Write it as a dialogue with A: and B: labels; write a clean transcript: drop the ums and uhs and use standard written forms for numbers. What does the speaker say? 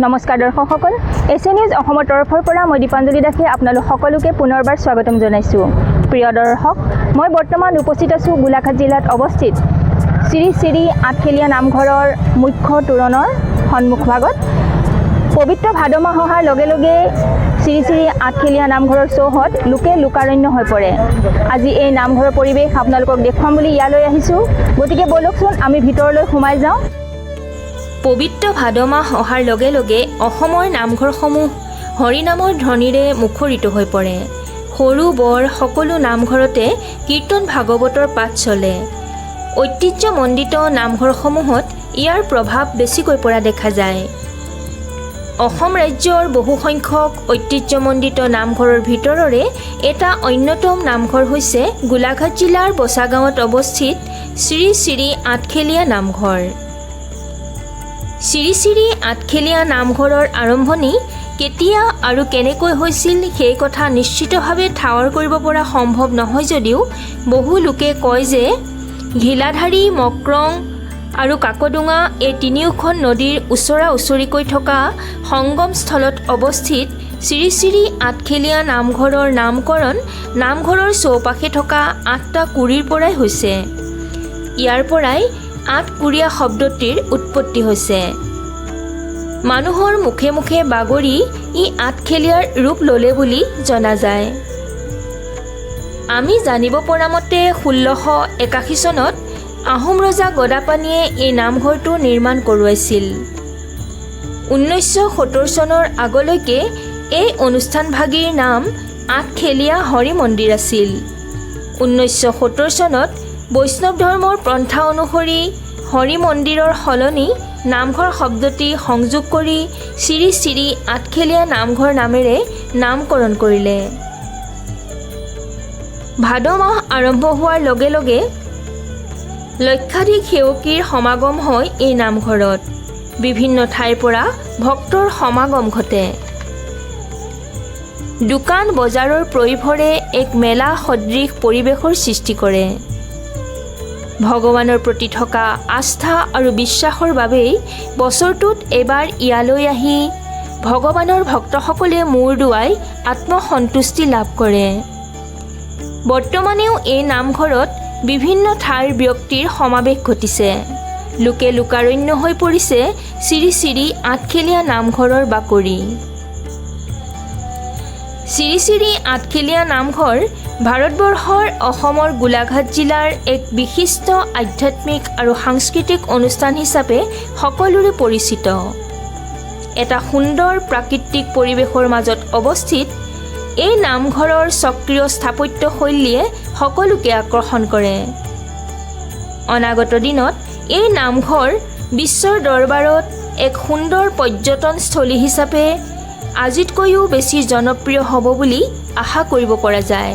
A: নমস্কাৰ দৰ্শকসকল, Asia news অসমৰ তৰফৰ পৰা মই দীপাঞ্জলি দাসে আপোনালোক সকলোকে পুনৰবাৰ স্বাগতম জনাইছোঁ। প্ৰিয় দৰ্শক, মই বৰ্তমান উপস্থিত আছোঁ গোলাঘাট জিলাত অৱস্থিত শ্ৰী শ্ৰী আঠখেলীয়া নামঘৰৰ মুখ্য তোৰণৰ সন্মুখভাগত। পবিত্ৰ ভাদ মাহ অহাৰ লগে লগে শ্ৰী শ্ৰী আঠখেলীয়া নামঘৰৰ চৌহদ লোকে লোকাৰণ্য হৈ পৰে। আজি এই নামঘৰৰ পৰিৱেশ আপোনালোকক দেখুৱাম বুলি ইয়ালৈ আহিছোঁ। গতিকে বলকচোন আমি ভিতৰলৈ সোমাই যাওঁ।
B: পবিত্ৰ ভাদ মাহ অহাৰ লগে লগে অসমৰ নামঘৰসমূহ হৰিনামৰ ধ্বনিৰে মুখৰিত হৈ পৰে। সৰু বৰ সকলো নামঘৰতে কীৰ্তন ভাগৱতৰ পাঠ চলে। ঐতিহ্যমণ্ডিত নামঘৰসমূহত ইয়াৰ প্ৰভাৱ বেছিকৈ পৰা দেখা যায়। অসম ৰাজ্যৰ বহুসংখ্যক ঐতিহ্যমণ্ডিত নামঘৰৰ ভিতৰৰে এটা অন্যতম নামঘৰ হৈছে গোলাঘাট জিলাৰ বচাগাঁৱত অৱস্থিত শ্ৰী শ্ৰী আঠখেলীয়া নামঘৰ। শ্ৰী শ্ৰী আঠখেলীয়া নামঘৰৰ আৰম্ভণি কেতিয়া আৰু কেনেকৈ হৈছিল সেই কথা নিশ্চিতভাৱে ঠাৱৰ কৰিব পৰা সম্ভৱ নহয় যদিও বহু লোকে কয় যে ঘিলাধাৰী, মক্ৰং আৰু কাকডোঙা এই তিনিওখন নদীৰ ওচৰা ওচৰিকৈ থকা সংগমস্থলত অৱস্থিত শ্ৰী শ্ৰী আঠখেলীয়া নামঘৰৰ নামকৰণ নামঘৰৰ চৌপাশে থকা ৮টা কুৰিৰ পৰাই হৈছে। ইয়াৰ পৰাই আঠকুৰীয়া শব্দটিৰ উৎপত্তি হৈছে। মানুহৰ মুখে মুখে বাগৰি ই আঠখেলীয়াৰ ৰূপ ল'লে বুলি জনা যায়। আমি জানিব পৰা মতে ১৬৮১ চনত আহোম ৰজা গদাপানীয়ে এই নামঘৰটো নিৰ্মাণ কৰোৱাইছিল। ১৯৭০ চনৰ আগলৈকে এই অনুষ্ঠানভাগীৰ নাম আঠখেলীয়া হৰি মন্দিৰ আছিল। ১৯৭০ চনত বৈষ্ণৱ ধৰ্মৰ পন্থা অনুসৰি হৰি মন্দিৰৰ সলনি নামঘৰ শব্দটি সংযোগ কৰি শ্ৰী শ্ৰী আঠখেলীয়া নামঘৰ নামেৰে নামকৰণ কৰিলে। ভাদ মাহ আৰম্ভ হোৱাৰ লগে লগে লক্ষাধিক সেৱকীৰ সমাগম হয় এই নামঘৰত। বিভিন্ন ঠাইৰ পৰা ভক্তৰ সমাগম ঘটে। দোকান বজাৰৰ প্ৰয়োভৰে এক মেলা সদৃশ পৰিৱেশৰ সৃষ্টি কৰে। ভগৱানৰ প্ৰতি থকা আস্থা আৰু বিশ্বাসৰ বাবেই বছৰটোত এবাৰ ইয়ালৈ আহি ভগৱানৰ ভক্তসকলে মূৰ দোৱাই আত্মসন্তুষ্টি লাভ কৰে। বৰ্তমানেও এই নামঘৰত বিভিন্ন ঠাইৰ ব্যক্তিৰ সমাৱেশ ঘটিছে। লোকে লোকাৰণ্য হৈ পৰিছে শ্ৰী শ্ৰী আঠখেলীয়া নামঘৰৰ বাকৰি। শ্ৰী শ্ৰী আঠখেলীয়া নামঘৰ ভাৰতবৰ্ষৰ অসমৰ গোলাঘাট জিলাৰ এক বিশিষ্ট আধ্যাত্মিক আৰু সাংস্কৃতিক অনুষ্ঠান হিচাপে সকলোৰে পৰিচিত। এটা সুন্দৰ প্ৰাকৃতিক পৰিৱেশৰ মাজত অৱস্থিত এই নামঘৰৰ সক্ৰিয় স্থাপত্য শৈলীয়ে সকলোকে আকৰ্ষণ কৰে। অনাগত দিনত এই নামঘৰ বিশ্বৰ দৰবাৰত এক সুন্দৰ পৰ্যটনস্থলী হিচাপে আজিতকৈও বেছি জনপ্ৰিয় হ'ব বুলি আশা কৰিব পৰা যায়।